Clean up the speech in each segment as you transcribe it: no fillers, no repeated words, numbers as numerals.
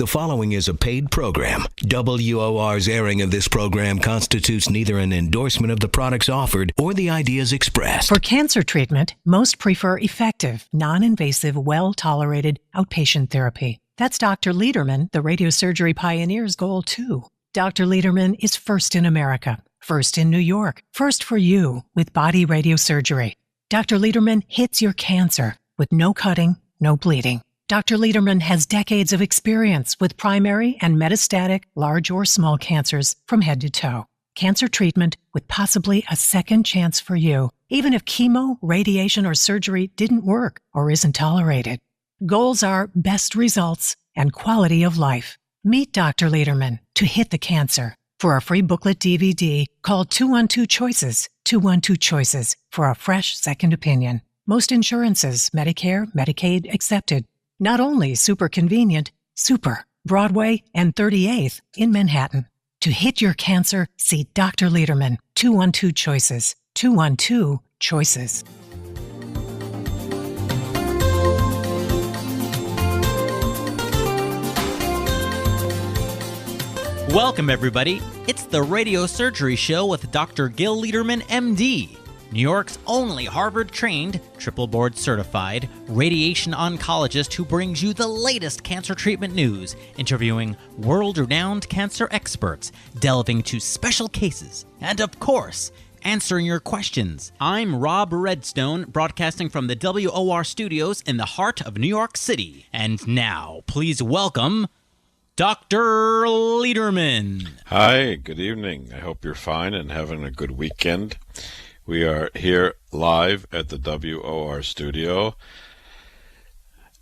The following is a paid program. WOR's airing of this program constitutes neither an endorsement of the products offered or the ideas expressed. For cancer treatment, most prefer effective, non-invasive, well-tolerated outpatient therapy. That's Dr. Lederman, the radiosurgery pioneer's goal, too. Dr. Lederman is first in America, first in New York, first for you with body radiosurgery. Dr. Lederman hits your cancer with no cutting, no bleeding. Dr. Lederman has decades of experience with primary and metastatic large or small cancers from head to toe. Cancer treatment with possibly a second chance for you, even if chemo, radiation, or surgery didn't work or isn't tolerated. Goals are best results and quality of life. Meet Dr. Lederman to hit the cancer. For a free booklet DVD, call 212-CHOICES, 212-CHOICES for a fresh second opinion. Most insurances, Medicare, Medicaid accepted. Not only super convenient, super, Broadway and 38th in Manhattan. To hit your cancer, see Dr. Lederman, 212-CHOICES, 212-CHOICES. Welcome, everybody. It's the Radiosurgery Show with Dr. Gil Lederman, MD. New York's only Harvard-trained, triple board-certified radiation oncologist who brings you the latest cancer treatment news, interviewing world-renowned cancer experts, delving into special cases, and, of course, answering your questions. I'm Rob Redstone, broadcasting from the WOR studios in the heart of New York City. And now, please welcome Dr. Lederman. Hi, good evening. I hope you're fine and having a good weekend. We are here live at the WOR studio.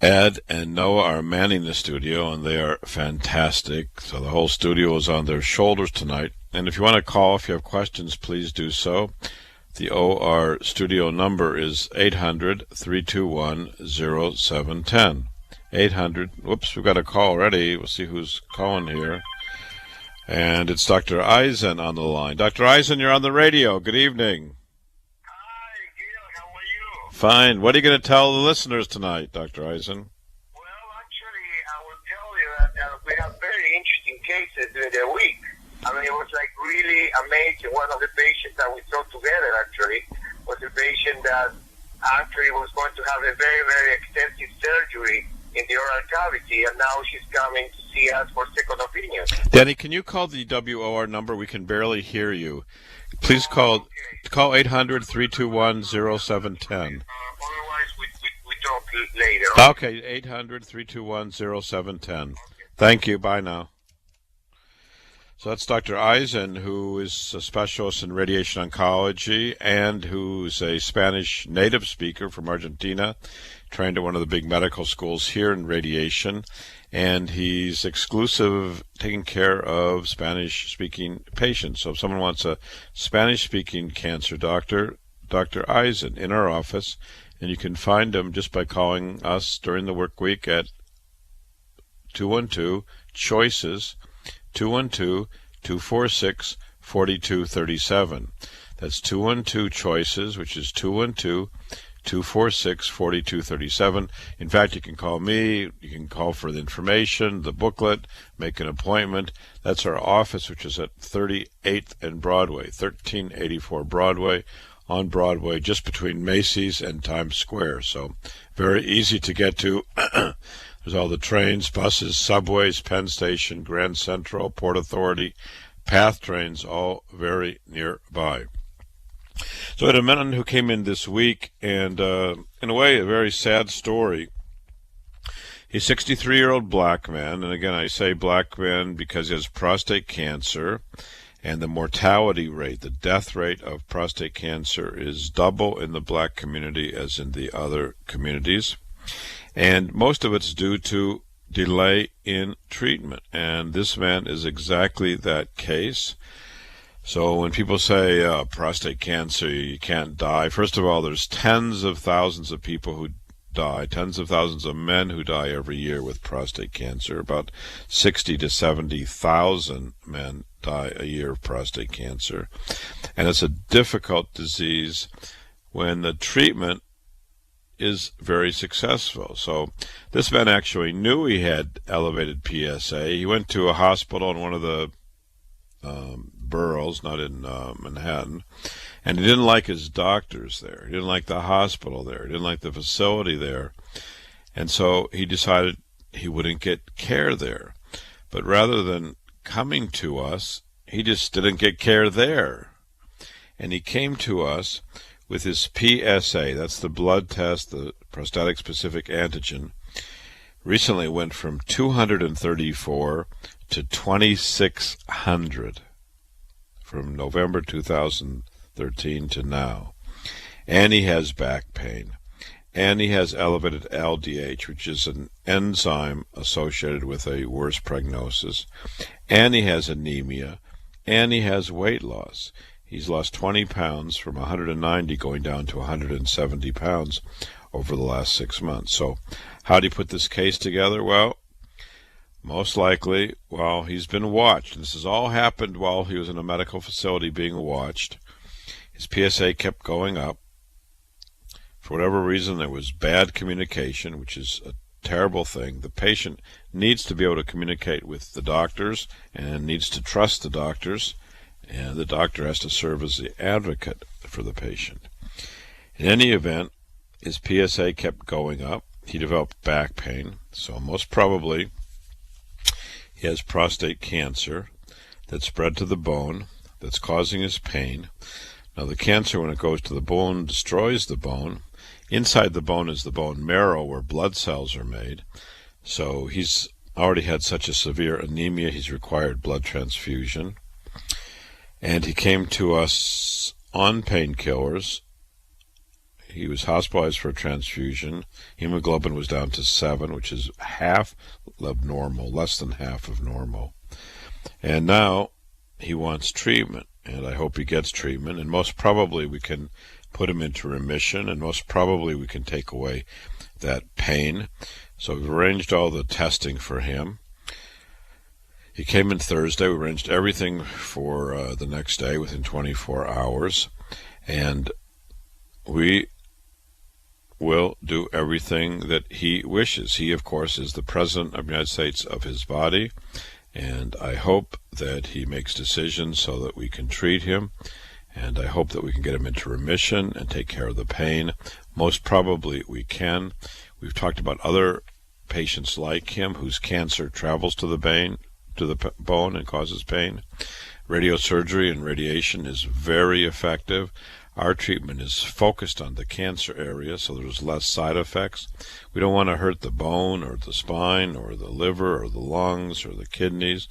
Ed and Noah are manning the studio, and they are fantastic. So the whole studio is on their shoulders tonight. And if you want to call, if you have questions, please do so. The OR studio number is 800-321-0710. 800, whoops, we've got a call already. We'll see who's calling here. And it's Dr. Eisen on the line. Dr. Eisen, you're on the radio. Good evening. Fine. What are you going to tell the listeners tonight, Dr. Eisen? Well, actually, I will tell you that we have very interesting cases during the week. I mean, it was like really amazing. One of the patients that we saw together, actually, was a patient that actually was going to have a very, very extensive surgery in the oral cavity, and now she's coming to see us for second opinion. Danny, can you call the WOR number? We can barely hear you. Please call 800-321-0710. Otherwise, we talk later. Okay, 800-321-0710. Thank you. Bye now. So that's Dr. Eisen, who is a specialist in radiation oncology and who's a Spanish native speaker from Argentina, trained at one of the big medical schools here in radiation. And he's exclusive taking care of Spanish-speaking patients. So if someone wants a Spanish-speaking cancer doctor, Dr. Eisen in our office, and you can find him just by calling us during the work week at 212-CHOICES, 212-246-4237. That's 212-CHOICES, which is 212-246-4237. In fact, you can call me, you can call for the information, the booklet, make an appointment. That's our office, which is at 38th and Broadway, 1384 Broadway, on Broadway, just between Macy's and Times Square. So very easy to get to. There's all the trains, buses, subways, Penn Station, Grand Central, Port Authority, PATH trains, all very nearby. So I had a man who came in this week, and in a way, a very sad story. He's a 63-year-old black man, and again, I say black man because he has prostate cancer, and the mortality rate, the death rate of prostate cancer is double in the black community as in the other communities. And most of it's due to delay in treatment, and this man is exactly that case. So when people say prostate cancer, you can't die, first of all, there's tens of thousands of people who die, tens of thousands of men who die every year with prostate cancer. About 60 to 70,000 men die a year of prostate cancer. And it's a difficult disease when the treatment is very successful. So this man actually knew he had elevated PSA. He went to a hospital in one of the boroughs, not in Manhattan, and he didn't like his doctors there. He didn't like the hospital there. He didn't like the facility there. And so he decided he wouldn't get care there. But rather than coming to us, he just didn't get care there. And he came to us with his PSA, that's the blood test, the prostatic specific antigen, recently went from 234 to 2,600 from November 2013 to now. And he has back pain. And he has elevated LDH, which is an enzyme associated with a worse prognosis. And he has anemia. And he has weight loss. He's lost 20 pounds from 190 going down to 170 pounds over the last 6 months. So how do you put this case together? Well, most likely, while he's been watched. This has all happened while he was in a medical facility being watched. His PSA kept going up. For whatever reason, there was bad communication, which is a terrible thing. The patient needs to be able to communicate with the doctors and needs to trust the doctors, and the doctor has to serve as the advocate for the patient. In any event, his PSA kept going up. He developed back pain, so most probably he has prostate cancer that spread to the bone that's causing his pain. Now, the cancer, when it goes to the bone, destroys the bone. Inside the bone is the bone marrow where blood cells are made. So he's already had such a severe anemia, he's required blood transfusion. And he came to us on painkillers. He was hospitalized for a transfusion. Hemoglobin was down to 7, which is half of normal, less than half of normal. And now he wants treatment, and I hope he gets treatment. And most probably we can put him into remission, and most probably we can take away that pain. So we've arranged all the testing for him. He came in Thursday. We arranged everything for the next day within 24 hours. And we will do everything that he wishes. He, of course, is the President of the United States of his body. And I hope that he makes decisions so that we can treat him. And I hope that we can get him into remission and take care of the pain. Most probably we can. We've talked about other patients like him whose cancer travels to the bone and causes pain. Radiosurgery and radiation is very effective. Our treatment is focused on the cancer area, so there's less side effects. We don't want to hurt the bone or the spine or the liver or the lungs or the kidneys.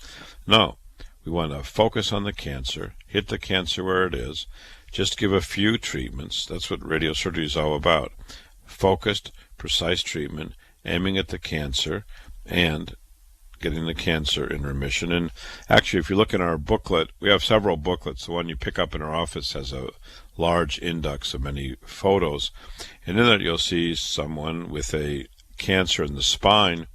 No. We want to focus on the cancer, hit the cancer where it is, just give a few treatments. That's what radiosurgery is all about. Focused, precise treatment, aiming at the cancer, and getting the cancer in remission. And actually, if you look in our booklet, we have several booklets. The one you pick up in our office has a large index of many photos. And in that you'll see someone with a cancer in the spine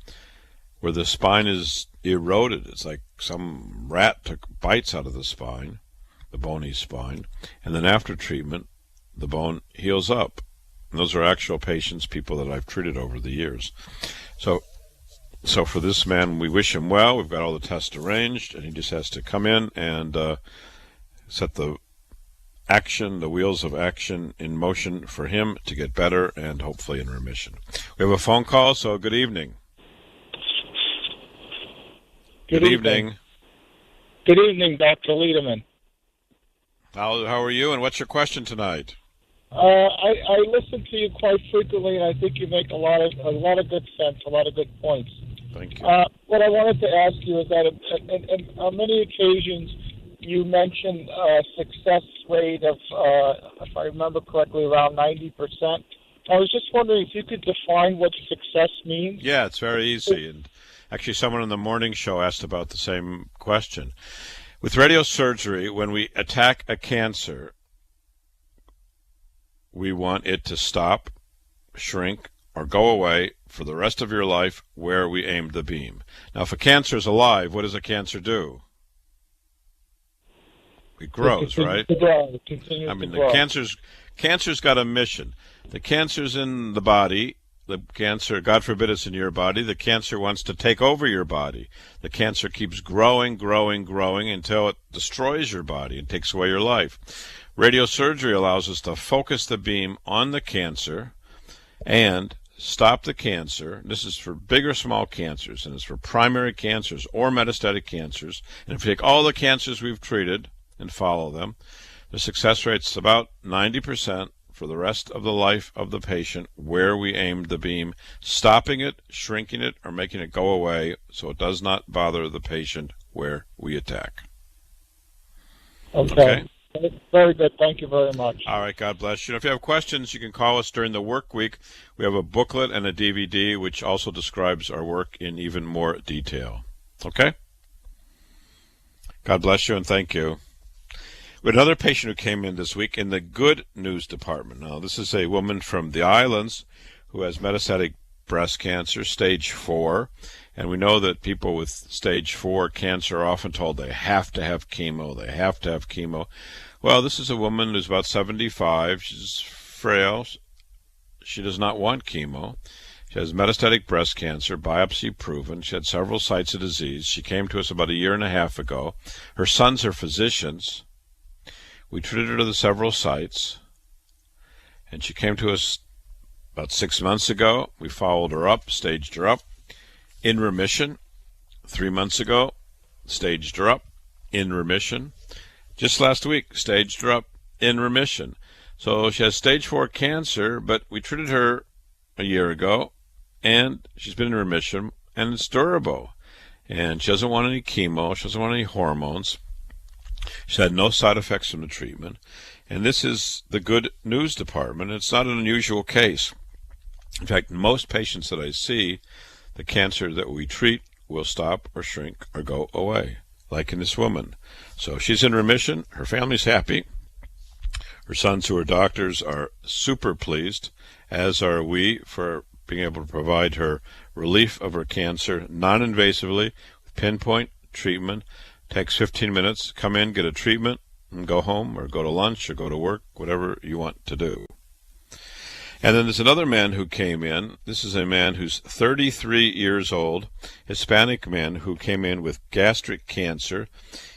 where the spine is eroded. It's like some rat took bites out of the spine, the bony spine, and then after treatment, the bone heals up. And those are actual patients, people that I've treated over the years. So for this man, we wish him well. We've got all the tests arranged, and he just has to come in and set the wheels of action in motion for him to get better and hopefully in remission. We have a phone call, so good evening. Good evening. Good evening, Dr. Lederman. How are you, and what's your question tonight? I listen to you quite frequently, and I think you make a lot of good sense, a lot of good points. Thank you. What I wanted to ask you is that on many occasions you mentioned a success rate of, if I remember correctly, around 90%. I was just wondering if you could define what success means. Yeah, it's very easy. And actually, someone on the morning show asked about the same question. With radiosurgery, when we attack a cancer, we want it to stop, shrink, or go away for the rest of your life where we aimed the beam. Now, if a cancer is alive, what does a cancer do? It grows, right? It continues I mean, to grow. the cancer's got a mission. The cancer's in the body. The cancer, God forbid it's in your body, the cancer wants to take over your body. The cancer keeps growing until it destroys your body and takes away your life. Radiosurgery allows us to focus the beam on the cancer and stop the cancer. This is for big or small cancers, and it's for primary cancers or metastatic cancers. And if you take all the cancers we've treated and follow them, the success rate's about 90%. For the rest of the life of the patient where we aimed the beam, stopping it, shrinking it, or making it go away so it does not bother the patient where we attack. Okay. Very good. Thank you very much. All right. God bless you. If you have questions, you can call us during the work week. We have a booklet and a DVD which also describes our work in even more detail. Okay? God bless you and thank you. We had another patient who came in this week in the good news department. Now, this is a woman from the islands who has metastatic breast cancer, stage 4. And we know that people with stage 4 cancer are often told they have to have chemo. They have to have chemo. Well, this is a woman who's about 75. She's frail. She does not want chemo. She has metastatic breast cancer, biopsy proven. She had several sites of disease. She came to us about a year and a half ago. Her sons are physicians. We treated her to the several sites, and she came to us about 6 months ago. We followed her up, staged her up, in remission. 3 months ago, staged her up, in remission. Just last week, staged her up, in remission. So she has stage 4 cancer, but we treated her a year ago, and she's been in remission, and it's durable. And she doesn't want any chemo. She doesn't want any hormones. She had no side effects from the treatment. And this is the good news department. It's not an unusual case. In fact, most patients that I see, the cancer that we treat will stop or shrink or go away, like in this woman. So she's in remission. Her family's happy. Her sons, who are doctors, are super pleased, as are we, for being able to provide her relief of her cancer non-invasively with pinpoint treatment. Takes 15 minutes. Come in, get a treatment, and go home or go to lunch or go to work, whatever you want to do. And then there's another man who came in. This is a man who's 33 years old, Hispanic man who came in with gastric cancer.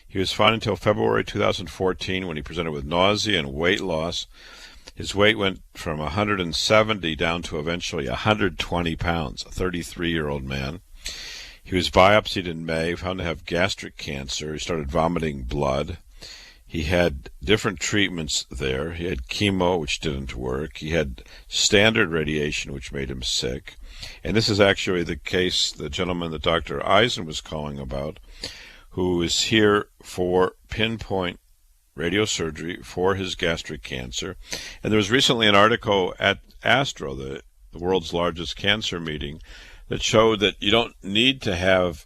He was fine until February 2014 when he presented with nausea and weight loss. His weight went from 170 down to eventually 120 pounds, a 33-year-old man. He was biopsied in May, found to have gastric cancer. He started vomiting blood. He had different treatments there. He had chemo, which didn't work. He had standard radiation, which made him sick. And this is actually the case, the gentleman that Dr. Eisen was calling about, who is here for pinpoint radiosurgery for his gastric cancer. And there was recently an article at ASTRO, the world's largest cancer meeting, that showed that you don't need to have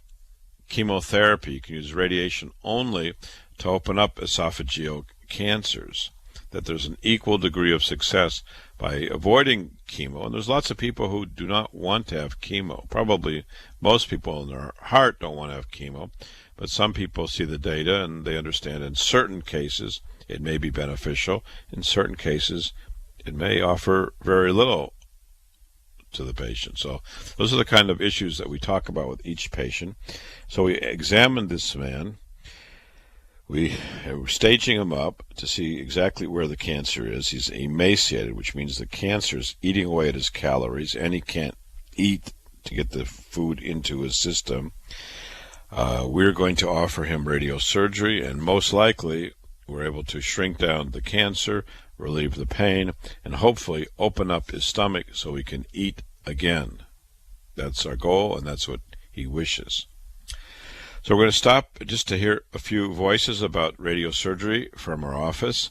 chemotherapy. You can use radiation only to open up esophageal cancers, that there's an equal degree of success by avoiding chemo. And there's lots of people who do not want to have chemo. Probably most people in their heart don't want to have chemo, but some people see the data and they understand in certain cases it may be beneficial. In certain cases it may offer very little to the patient. So those are the kind of issues that we talk about with each patient. So we examined this man. We were staging him up to see exactly where the cancer is. He's emaciated, which means the cancer is eating away at his calories, and he can't eat to get the food into his system. We're going to offer him radiosurgery, and most likely we're able to shrink down the cancer, relieve the pain, and hopefully open up his stomach so he can eat again. That's our goal, and that's what he wishes. So we're going to stop just to hear a few voices about radiosurgery from our office.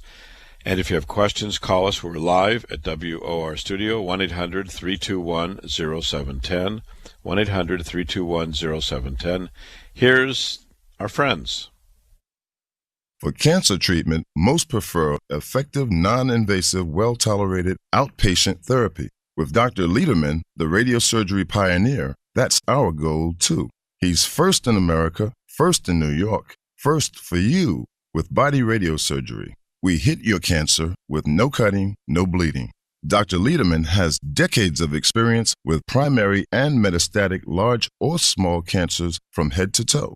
And if you have questions, call us. We're live at WOR Studio, 1-800-321-0710, 1-800-321-0710. Here's our friends. For cancer treatment, most prefer effective, non-invasive, well-tolerated outpatient therapy. With Dr. Lederman, the radiosurgery pioneer, that's our goal, too. He's first in America, first in New York, first for you. with body radiosurgery. We hit your cancer with no cutting, no bleeding. Dr. Lederman has decades of experience with primary and metastatic large or small cancers from head to toe.